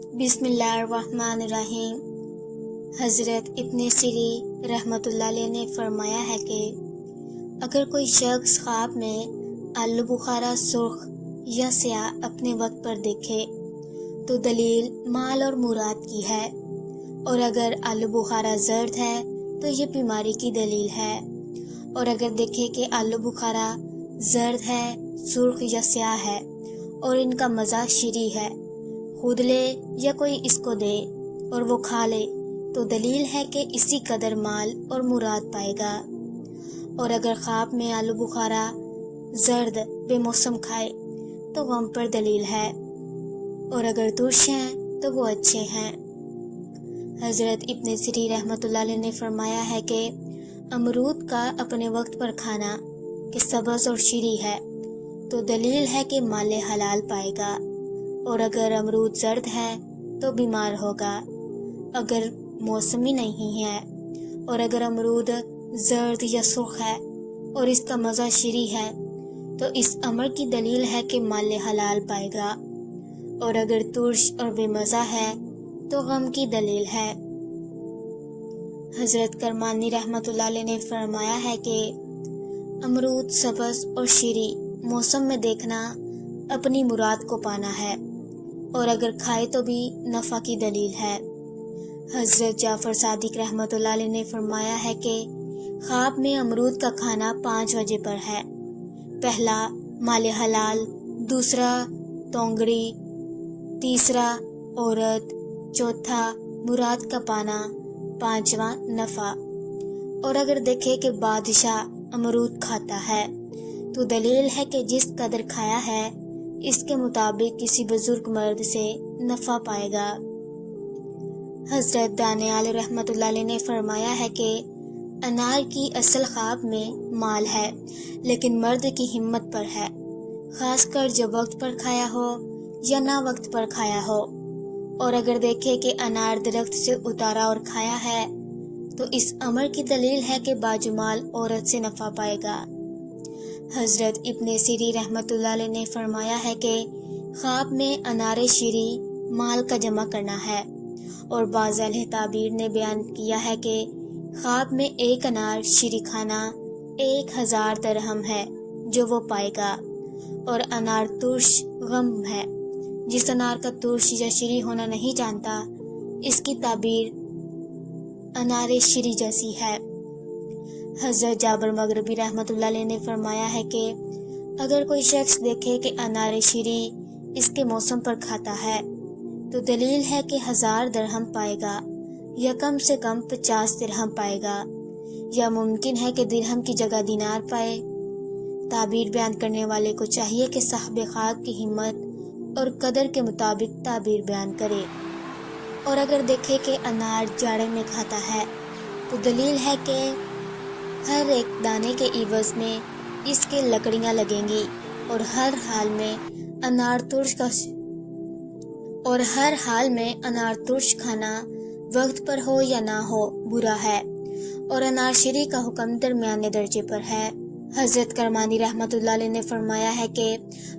بسم اللہ الرحمن الرحیم۔ حضرت ابن سیری رحمۃ اللہ علیہ نے فرمایا ہے کہ اگر کوئی شخص خواب میں آلو بخارا سرخ یا سیاہ اپنے وقت پر دیکھے تو دلیل مال اور مراد کی ہے، اور اگر آلو بخارا زرد ہے تو یہ بیماری کی دلیل ہے، اور اگر دیکھے کہ آلو بخارا زرد ہے، سرخ یا سیاہ ہے اور ان کا مزہ شیریں ہے، خود لے یا کوئی اس کو دے اور وہ کھا لے تو دلیل ہے کہ اسی قدر مال اور مراد پائے گا، اور اگر خواب میں آلو بخارا زرد بے موسم کھائے تو غم پر دلیل ہے، اور اگر ترش ہیں تو وہ اچھے ہیں۔ حضرت ابن سیری رحمۃ اللہ علیہ نے فرمایا ہے کہ امرود کا اپنے وقت پر کھانا کہ سبز اور شیریں ہے تو دلیل ہے کہ مال حلال پائے گا، اور اگر امرود زرد ہے تو بیمار ہوگا اگر موسمی نہیں ہے، اور اگر امرود زرد یا سرخ ہے اور اس کا مزہ شیریں ہے تو اس امر کی دلیل ہے کہ مال حلال پائے گا، اور اگر ترش اور بے مزہ ہے تو غم کی دلیل ہے۔ حضرت کرمانی رحمۃ اللہ علیہ نے فرمایا ہے کہ امرود سبز اور شیریں موسم میں دیکھنا اپنی مراد کو پانا ہے، اور اگر کھائے تو بھی نفع کی دلیل ہے۔ حضرت جعفر صادق رحمۃ اللہ علیہ نے فرمایا ہے کہ خواب میں امرود کا کھانا 5 وجہ پر ہے: پہلا مال حلال، دوسرا تونگڑی، تیسرا عورت، چوتھا مراد کا پانا، پانچواں نفع۔ اور اگر دیکھے کہ بادشاہ امرود کھاتا ہے تو دلیل ہے کہ جس قدر کھایا ہے اس کے مطابق کسی بزرگ مرد سے نفع پائے گا۔ حضرت دانیال رحمۃ اللہ علیہ نے فرمایا ہے کہ انار کی اصل خواب میں مال ہے لیکن مرد کی ہمت پر ہے، خاص کر جب وقت پر کھایا ہو یا نہ وقت پر کھایا ہو، اور اگر دیکھے کہ انار درخت سے اتارا اور کھایا ہے تو اس امر کی دلیل ہے کہ باجمال عورت سے نفع پائے گا۔ حضرت ابن سیری رحمۃ اللہ علیہ نے فرمایا ہے کہ خواب میں انار شیریں مال کا جمع کرنا ہے، اور بعض اہل تعبیر نے بیان کیا ہے کہ خواب میں ایک انار شیریں کھانا 1000 درہم ہے جو وہ پائے گا، اور انار ترش غم ہے۔ جس انار کا ترش یا شیریں ہونا نہیں جانتا اس کی تعبیر انار شیریں جیسی ہے۔ حضرت جابر مغربی رحمۃ اللہ علیہ نے فرمایا ہے کہ اگر کوئی شخص دیکھے کہ انار شیریں اس کے موسم پر کھاتا ہے تو دلیل ہے کہ 1000 درہم پائے گا، یا کم سے کم 50 درہم پائے گا، یا ممکن ہے کہ درہم کی جگہ دینار پائے۔ تعبیر بیان کرنے والے کو چاہیے کہ صاحب خواب کی ہمت اور قدر کے مطابق تعبیر بیان کرے، اور اگر دیکھے کہ انار جاڑے میں کھاتا ہے تو دلیل ہے کہ ہر ایک دانے کے عوض میں اس کے لکڑیاں لگیں گی، اور ہر حال میں انار ترش کھانا وقت پر ہو یا نہ ہو برا ہے، اور انار شیریں کا حکم درمیانے درجے پر ہے۔ حضرت کرمانی رحمۃ اللہ علیہ نے فرمایا ہے کہ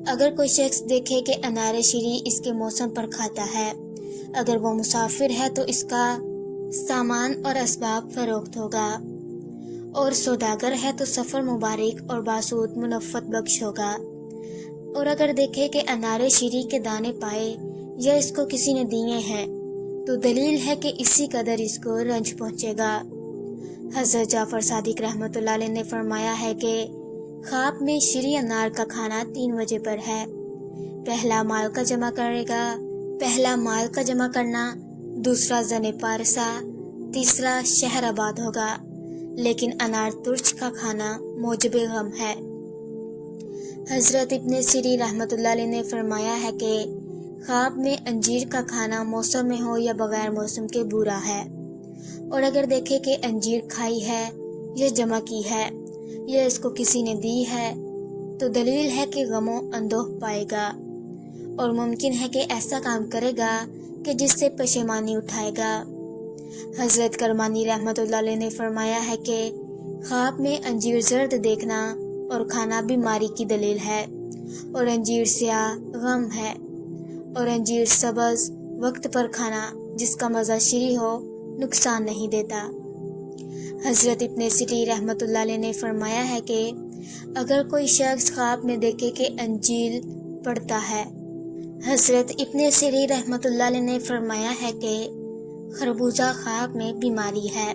اگر کوئی شخص دیکھے کہ انار شیریں اس کے موسم پر کھاتا ہے، اگر وہ مسافر ہے تو اس کا سامان اور اسباب فروخت ہوگا، اور سوداگر ہے تو سفر مبارک اور باسود منفت بخش ہوگا، اور اگر دیکھے کہ انار شیریں کے دانے پائے یا اس کو کسی نے دیے ہیں تو دلیل ہے کہ اسی قدر اس کو رنج پہنچے گا۔ حضرت جعفر صادق رحمۃ اللہ علیہ نے فرمایا ہے کہ خواب میں شیریں انار کا کھانا 3 وجہ پر ہے: پہلا مال کا جمع کرنا، دوسرا زن پارسا، تیسرا شہر آباد ہوگا، لیکن انار ترش کا کھانا موجب غم ہے۔ حضرت ابن سیری رحمۃ اللہ علیہ نے فرمایا ہے کہ خواب میں انجیر کا کھانا موسم میں ہو یا بغیر موسم کے برا ہے، اور اگر دیکھے کہ انجیر کھائی ہے یا جمع کی ہے یا اس کو کسی نے دی ہے تو دلیل ہے کہ غم و اندوہ پائے گا، اور ممکن ہے کہ ایسا کام کرے گا کہ جس سے پشیمانی اٹھائے گا۔ حضرت کرمانی رحمۃ اللہ علیہ نے فرمایا ہے کہ خواب میں انجیر زرد دیکھنا اور کھانا بیماری کی دلیل ہے، اور انجیر سیاہ غم ہے، اور انجیر سبز وقت پر کھانا جس کا مزہ شیریں ہو نقصان نہیں دیتا۔ حضرت ابن سیرین رحمۃ اللہ علیہ نے فرمایا ہے کہ اگر کوئی شخص خواب میں دیکھے کہ انجیل پڑھتا ہے، حضرت ابن سیرین رحمۃ اللہ علیہ نے فرمایا ہے کہ خربوزہ خواب میں بیماری ہے،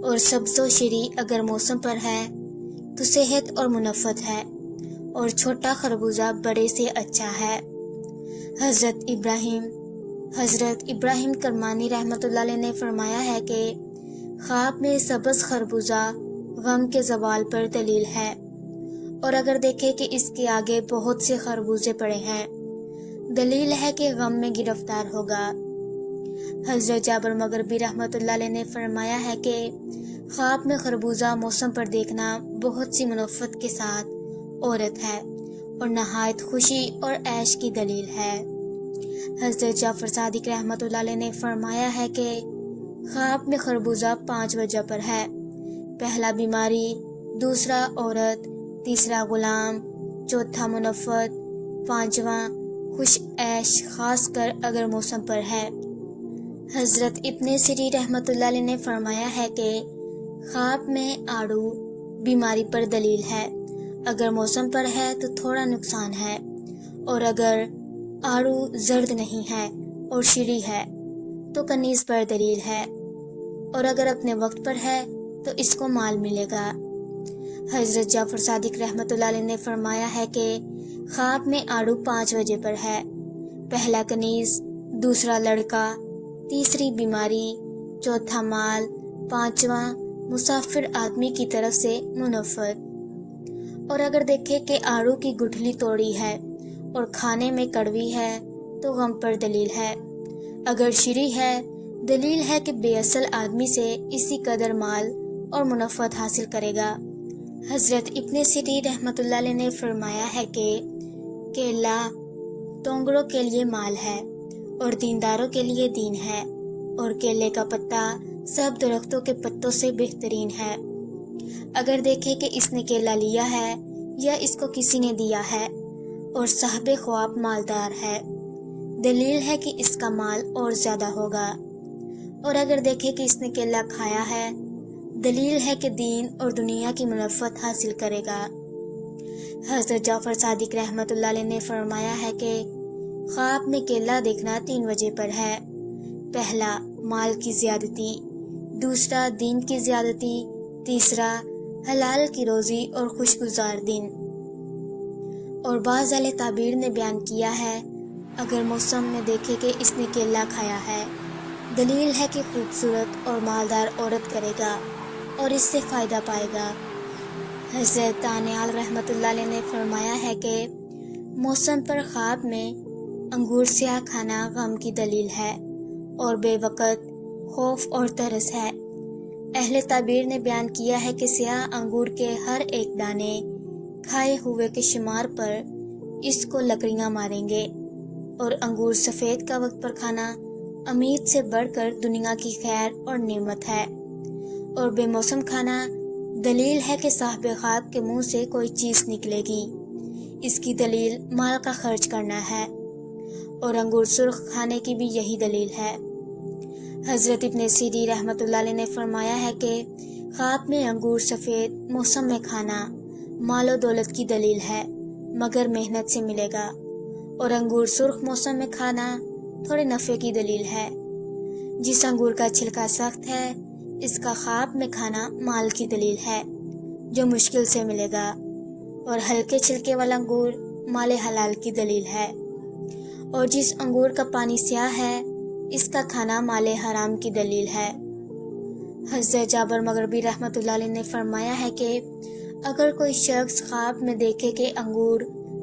اور سبز و شیریں اگر موسم پر ہے تو صحت اور منفعت ہے، اور چھوٹا خربوزہ بڑے سے اچھا ہے۔ حضرت ابراہیم کرمانی رحمۃ اللہ علیہ نے فرمایا ہے کہ خواب میں سبز خربوزہ غم کے زوال پر دلیل ہے، اور اگر دیکھے کہ اس کے آگے بہت سے خربوزے پڑے ہیں، دلیل ہے کہ غم میں گرفتار ہوگا۔ حضرت جابر مغربی رحمۃ اللہ علیہ نے فرمایا ہے کہ خواب میں خربوزہ موسم پر دیکھنا بہت سی منفعت کے ساتھ عورت ہے اور نہایت خوشی اور عیش کی دلیل ہے۔ حضرت جعفر صادق رحمۃ اللہ علیہ نے فرمایا ہے کہ خواب میں خربوزہ 5 وجہ پر ہے: پہلا بیماری، دوسرا عورت، تیسرا غلام، چوتھا منفعت، پانچواں خوش عیش، خاص کر اگر موسم پر ہے۔ حضرت ابن سیرین رحمۃ اللہ علیہ نے فرمایا ہے کہ خواب میں آڑو بیماری پر دلیل ہے، اگر موسم پر ہے تو تھوڑا نقصان ہے، اور اگر آڑو زرد نہیں ہے اور شیریں ہے تو کنیز پر دلیل ہے، اور اگر اپنے وقت پر ہے تو اس کو مال ملے گا۔ حضرت جعفر صادق رحمۃ اللہ علیہ نے فرمایا ہے کہ خواب میں آڑو 5 وجہ پر ہے: پہلا کنیز، دوسرا لڑکا، تیسری بیماری، چوتھا مال، پانچواں مسافر آدمی کی طرف سے منفعت۔ اور اگر دیکھے کہ آڑو کی گٹھلی توڑی ہے اور کھانے میں کڑوی ہے تو غم پر دلیل ہے، اگر شیریں ہے دلیل ہے کہ بے اصل آدمی سے اسی قدر مال اور منفعت حاصل کرے گا۔ حضرت ابن سیرین رحمۃ اللہ علیہ نے فرمایا ہے کہ کیلا ٹونگروں کے لیے مال ہے اور دینداروں کے لیے دین ہے، اور کیلے کا پتا سب درختوں کے پتوں سے بہترین ہے۔ اگر دیکھے کہ اس نے کیلا لیا ہے یا اس کو کسی نے دیا ہے اور صاحب خواب مالدار ہے، دلیل ہے کہ اس کا مال اور زیادہ ہوگا، اور اگر دیکھے کہ اس نے کیلا کھایا ہے، دلیل ہے کہ دین اور دنیا کی منفعت حاصل کرے گا۔ حضرت جعفر صادق رحمۃ اللہ علیہ نے فرمایا ہے کہ خواب میں کیلا دیکھنا 3 وجہ پر ہے: پہلا مال کی زیادتی، دوسرا دین کی زیادتی، تیسرا حلال کی روزی اور خوشگزار دن۔ اور بعض اہل تعبیر نے بیان کیا ہے اگر موسم میں دیکھے کہ اس نے کیلا کھایا ہے، دلیل ہے کہ خوبصورت اور مالدار عورت کرے گا اور اس سے فائدہ پائے گا۔ حضرت دانیال رحمۃ اللہ علیہ نے فرمایا ہے کہ موسم پر خواب میں انگور سیاہ کھانا غم کی دلیل ہے اور بے وقت خوف اور ترس ہے۔ اہل تعبیر نے بیان کیا ہے کہ سیاہ انگور کے ہر ایک دانے کھائے ہوئے کے شمار پر اس کو لکڑیاں ماریں گے، اور انگور سفید کا وقت پر کھانا امید سے بڑھ کر دنیا کی خیر اور نعمت ہے، اور بے موسم کھانا دلیل ہے کہ صاحب خواب کے منہ سے کوئی چیز نکلے گی، اس کی دلیل مال کا خرچ کرنا ہے، اور انگور سرخ کھانے کی بھی یہی دلیل ہے۔ حضرت ابن سیرین رحمۃ اللہ علیہ نے فرمایا ہے کہ خواب میں انگور سفید موسم میں کھانا مال و دولت کی دلیل ہے مگر محنت سے ملے گا، اور انگور سرخ موسم میں کھانا تھوڑے نفع کی دلیل ہے۔ جس انگور کا چھلکا سخت ہے اس کا خواب میں کھانا مال کی دلیل ہے جو مشکل سے ملے گا، اور ہلکے چھلکے والا انگور مال حلال کی دلیل ہے، اور جس انگور کا پانی سیاہ ہے اس کا کھانا مال حرام کی دلیل ہے۔ حضرت جابر مغربی رحمۃ اللہ علیہ نے فرمایا ہے کہ اگر کوئی شخص خواب میں دیکھے کہ انگور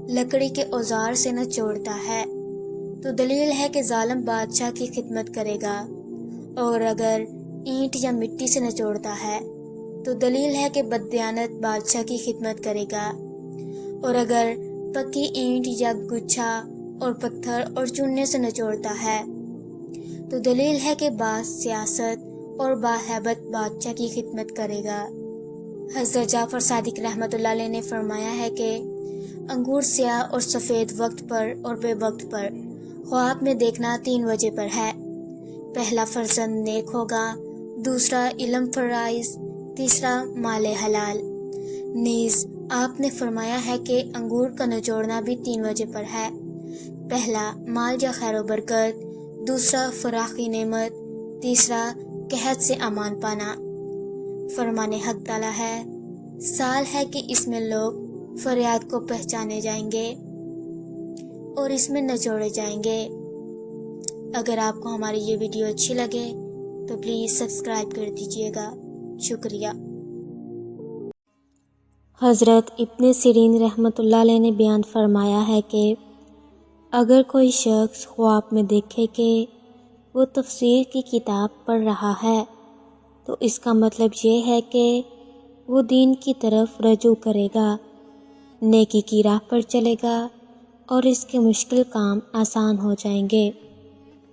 لکڑی کے اوزار سے نچوڑتا ہے تو دلیل ہے کہ ظالم بادشاہ کی خدمت کرے گا، اور اگر اینٹ یا مٹی سے نچوڑتا ہے تو دلیل ہے کہ بددیانت بادشاہ کی خدمت کرے گا، اور اگر پکی اینٹ یا گچھا اور پتھر اور چونے سے نچوڑتا ہے تو دلیل ہے کہ باز سیاست اور باہیبت بادشاہ کی خدمت کرے گا۔ حضرت جعفر صادق رحمۃ اللہ علیہ نے فرمایا ہے کہ انگور سیاہ اور سفید وقت پر اور بے وقت پر خواب میں دیکھنا 3 وجہ پر ہے۔ پہلا فرزند نیک ہوگا، دوسرا علم فرائض، تیسرا مال حلال۔ نیز آپ نے فرمایا ہے کہ انگور کا نچوڑنا بھی 3 وجہ پر ہے۔ پہلا مال یا خیر و برکت، دوسرا فراخی نعمت، تیسرا قحط سے امان پانا۔ فرمان حق تعالی ہے، سال ہے کہ اس میں لوگ فریاد کو پہچانے جائیں گے اور اس میں نچوڑے جائیں گے۔ اگر آپ کو ہماری یہ ویڈیو اچھی لگے تو پلیز سبسکرائب کر دیجیے گا، شکریہ۔ حضرت ابن سیرین رحمۃ اللہ علیہ نے بیان فرمایا ہے کہ اگر کوئی شخص خواب میں دیکھے کہ وہ تفسیر کی کتاب پڑھ رہا ہے تو اس کا مطلب یہ ہے کہ وہ دین کی طرف رجوع کرے گا، نیکی کی راہ پر چلے گا اور اس کے مشکل کام آسان ہو جائیں گے۔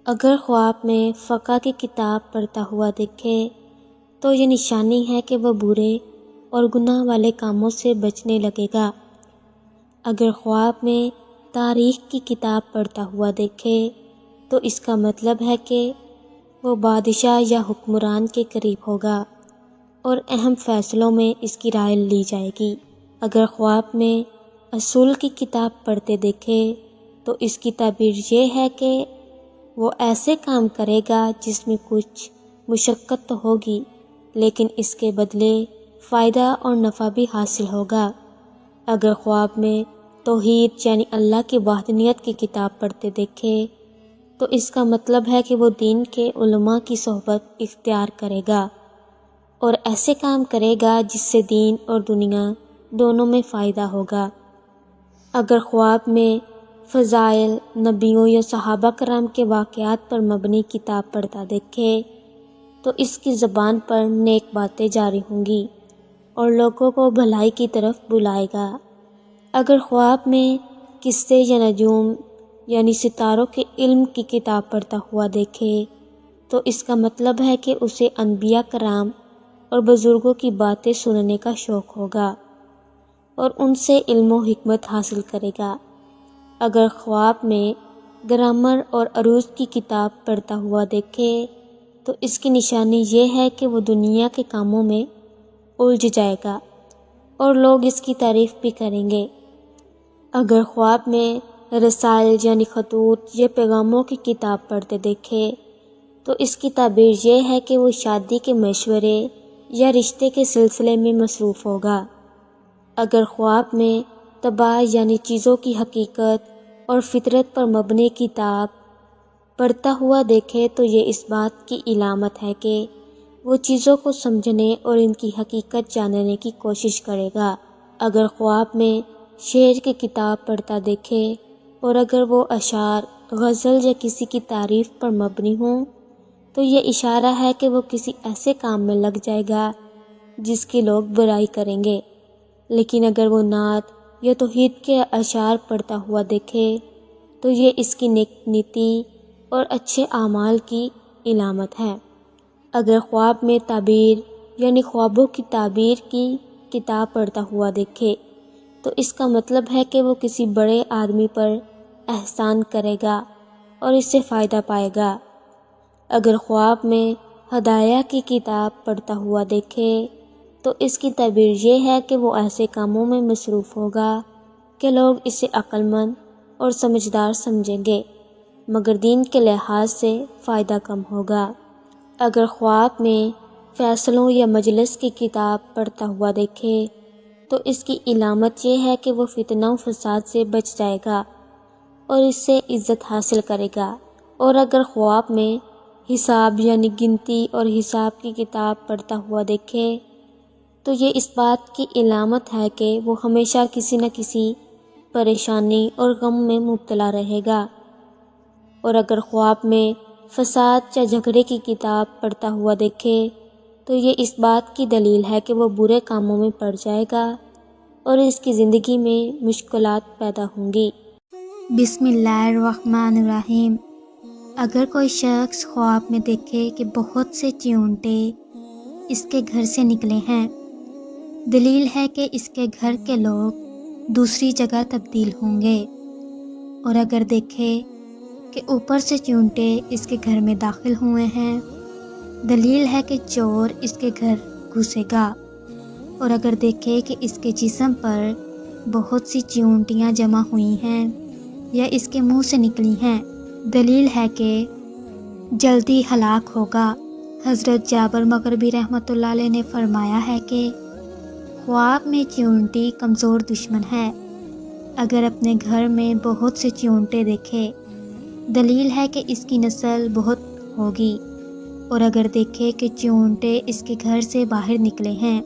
اگر خواب میں فقہ کی کتاب پڑھتا ہوا دیکھے تو یہ نشانی ہے کہ وہ برے اور گناہ والے کاموں سے بچنے لگے گا۔ اگر خواب میں تاریخ کی کتاب پڑھتا ہوا دیکھے تو اس کا مطلب ہے کہ وہ بادشاہ یا حکمران کے قریب ہوگا اور اہم فیصلوں میں اس کی رائے لی جائے گی۔ اگر خواب میں اصول کی کتاب پڑھتے دیکھے تو اس کی تعبیر یہ ہے کہ وہ ایسے کام کرے گا جس میں کچھ مشقت تو ہوگی لیکن اس کے بدلے فائدہ اور نفع بھی حاصل ہوگا۔ اگر خواب میں توحید یعنی اللہ کی وحدانیت کی کتاب پڑھتے دیکھے تو اس کا مطلب ہے کہ وہ دین کے علماء کی صحبت اختیار کرے گا اور ایسے کام کرے گا جس سے دین اور دنیا دونوں میں فائدہ ہوگا۔ اگر خواب میں فضائل نبیوں یا صحابہ کرام کے واقعات پر مبنی کتاب پڑھتا دیکھے تو اس کی زبان پر نیک باتیں جاری ہوں گی اور لوگوں کو بھلائی کی طرف بلائے گا۔ اگر خواب میں قصے یا نجوم یعنی ستاروں کے علم کی کتاب پڑھتا ہوا دیکھے تو اس کا مطلب ہے کہ اسے انبیاء کرام اور بزرگوں کی باتیں سننے کا شوق ہوگا اور ان سے علم و حکمت حاصل کرے گا۔ اگر خواب میں گرامر اور عروض کی کتاب پڑھتا ہوا دیکھے تو اس کی نشانی یہ ہے کہ وہ دنیا کے کاموں میں الجھ جائے گا اور لوگ اس کی تعریف بھی کریں گے۔ اگر خواب میں رسائل یعنی خطوط یا پیغاموں کی کتاب پڑھتے دیکھے تو اس کی تعبیر یہ ہے کہ وہ شادی کے مشورے یا رشتے کے سلسلے میں مصروف ہوگا۔ اگر خواب میں طباع یعنی چیزوں کی حقیقت اور فطرت پر مبنی کتاب پڑھتا ہوا دیکھے تو یہ اس بات کی علامت ہے کہ وہ چیزوں کو سمجھنے اور ان کی حقیقت جاننے کی کوشش کرے گا۔ اگر خواب میں شعر کی کتاب پڑھتا دیکھے اور اگر وہ اشعار، غزل یا کسی کی تعریف پر مبنی ہوں تو یہ اشارہ ہے کہ وہ کسی ایسے کام میں لگ جائے گا جس کی لوگ برائی کریں گے۔ لیکن اگر وہ نعت یا توحید کے اشعار پڑھتا ہوا دیکھے تو یہ اس کی نیک نیتی اور اچھے اعمال کی علامت ہے۔ اگر خواب میں تعبیر یعنی خوابوں کی تعبیر کی کتاب پڑھتا ہوا دیکھے تو اس کا مطلب ہے کہ وہ کسی بڑے آدمی پر احسان کرے گا اور اس سے فائدہ پائے گا۔ اگر خواب میں ہدایہ کی کتاب پڑھتا ہوا دیکھے تو اس کی تعبیر یہ ہے کہ وہ ایسے کاموں میں مصروف ہوگا کہ لوگ اسے عقل مند اور سمجھدار سمجھیں گے مگر دین کے لحاظ سے فائدہ کم ہوگا۔ اگر خواب میں فیصلوں یا مجلس کی کتاب پڑھتا ہوا دیکھے تو اس کی علامت یہ ہے کہ وہ فتنہ و فساد سے بچ جائے گا اور اس سے عزت حاصل کرے گا۔ اور اگر خواب میں حساب یعنی گنتی اور حساب کی کتاب پڑھتا ہوا دیکھے تو یہ اس بات کی علامت ہے کہ وہ ہمیشہ کسی نہ کسی پریشانی اور غم میں مبتلا رہے گا۔ اور اگر خواب میں فساد یا جھگڑے کی کتاب پڑھتا ہوا دیکھے تو یہ اس بات کی دلیل ہے کہ وہ برے کاموں میں پڑ جائے گا اور اس کی زندگی میں مشکلات پیدا ہوں گی۔ بسم اللہ الرحمن الرحیم۔ اگر کوئی شخص خواب میں دیکھے کہ بہت سے چیونٹے اس کے گھر سے نکلے ہیں، دلیل ہے کہ اس کے گھر کے لوگ دوسری جگہ تبدیل ہوں گے۔ اور اگر دیکھے کہ اوپر سے چیونٹے اس کے گھر میں داخل ہوئے ہیں، دلیل ہے کہ چور اس کے گھر گھسے گا۔ اور اگر دیکھے کہ اس کے جسم پر بہت سی چیونٹیاں جمع ہوئی ہیں یا اس کے منہ سے نکلی ہیں، دلیل ہے کہ جلدی ہلاک ہوگا۔ حضرت جابر مغربی رحمۃ اللہ علیہ نے فرمایا ہے کہ خواب میں چیونٹی کمزور دشمن ہے۔ اگر اپنے گھر میں بہت سے چیونٹے دیکھے، دلیل ہے کہ اس کی نسل بہت ہوگی، اور اگر دیکھے کہ چیونٹے اس کے گھر سے باہر نکلے ہیں،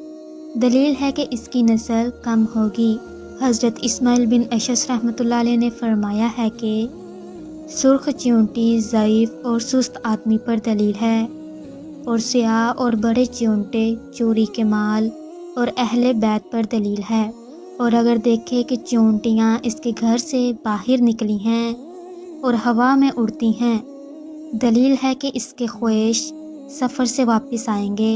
دلیل ہے کہ اس کی نسل کم ہوگی۔ حضرت اسماعیل بن اشعث رحمۃ اللہ علیہ نے فرمایا ہے کہ سرخ چیونٹی ضعیف اور سست آدمی پر دلیل ہے، اور سیاہ اور بڑے چیونٹے چوری کے مال اور اہل بیت پر دلیل ہے۔ اور اگر دیکھے کہ چیونٹیاں اس کے گھر سے باہر نکلی ہیں اور ہوا میں اڑتی ہیں، دلیل ہے کہ اس کے خویش سفر سے واپس آئیں گے۔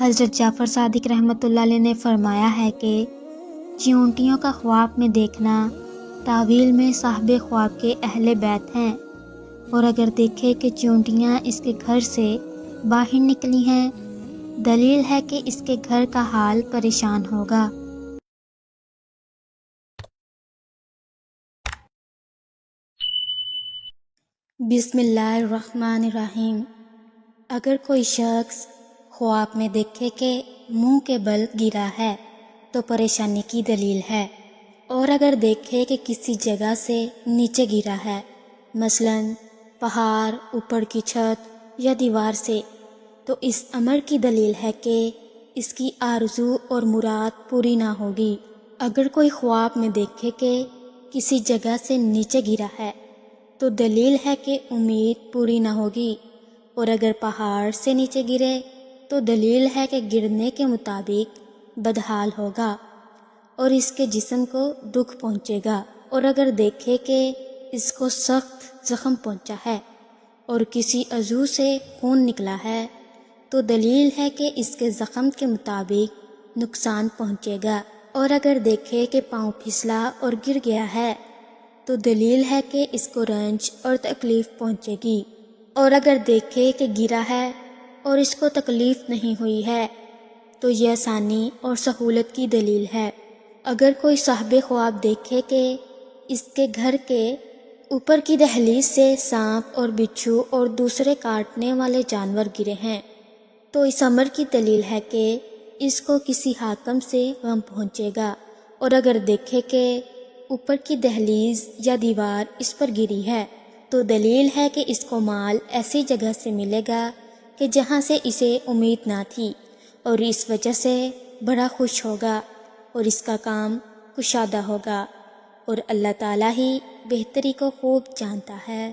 حضرت جعفر صادق رحمۃ اللہ علیہ نے فرمایا ہے کہ چیونٹیوں کا خواب میں دیکھنا تعویل میں صاحب خواب کے اہل بیت ہیں، اور اگر دیکھے کہ چیونٹیاں اس کے گھر سے باہر نکلی ہیں، دلیل ہے کہ اس کے گھر کا حال پریشان ہوگا۔ بسم اللہ الرحمن الرحیم۔ اگر کوئی شخص خواب میں دیکھے کہ منہ کے بل گرا ہے تو پریشانی کی دلیل ہے، اور اگر دیکھے کہ کسی جگہ سے نیچے گرا ہے، مثلا پہاڑ، اوپر کی چھت یا دیوار سے، تو اس امر کی دلیل ہے کہ اس کی آرزو اور مراد پوری نہ ہوگی۔ اگر کوئی خواب میں دیکھے کہ کسی جگہ سے نیچے گرا ہے تو دلیل ہے کہ امید پوری نہ ہوگی، اور اگر پہاڑ سے نیچے گرے تو دلیل ہے کہ گرنے کے مطابق بدحال ہوگا اور اس کے جسم کو دکھ پہنچے گا۔ اور اگر دیکھے کہ اس کو سخت زخم پہنچا ہے اور کسی عضو سے خون نکلا ہے تو دلیل ہے کہ اس کے زخم کے مطابق نقصان پہنچے گا۔ اور اگر دیکھے کہ پاؤں پھسلا اور گر گیا ہے تو دلیل ہے کہ اس کو رنج اور تکلیف پہنچے گی۔ اور اگر دیکھے کہ گرا ہے اور اس کو تکلیف نہیں ہوئی ہے تو یہ آسانی اور سہولت کی دلیل ہے۔ اگر کوئی صاحب خواب دیکھے کہ اس کے گھر کے اوپر کی دہلیز سے سانپ اور بچھو اور دوسرے کاٹنے والے جانور گرے ہیں تو اس امر کی دلیل ہے کہ اس کو کسی حاکم سے غم پہنچے گا۔ اور اگر دیکھے کہ اوپر کی دہلیز یا دیوار اس پر گری ہے تو دلیل ہے کہ اس کو مال ایسی جگہ سے ملے گا کہ جہاں سے اسے امید نہ تھی، اور اس وجہ سے بڑا خوش ہوگا اور اس کا کام کشادہ ہوگا، اور اللہ تعالیٰ ہی بہتری کو خوب جانتا ہے۔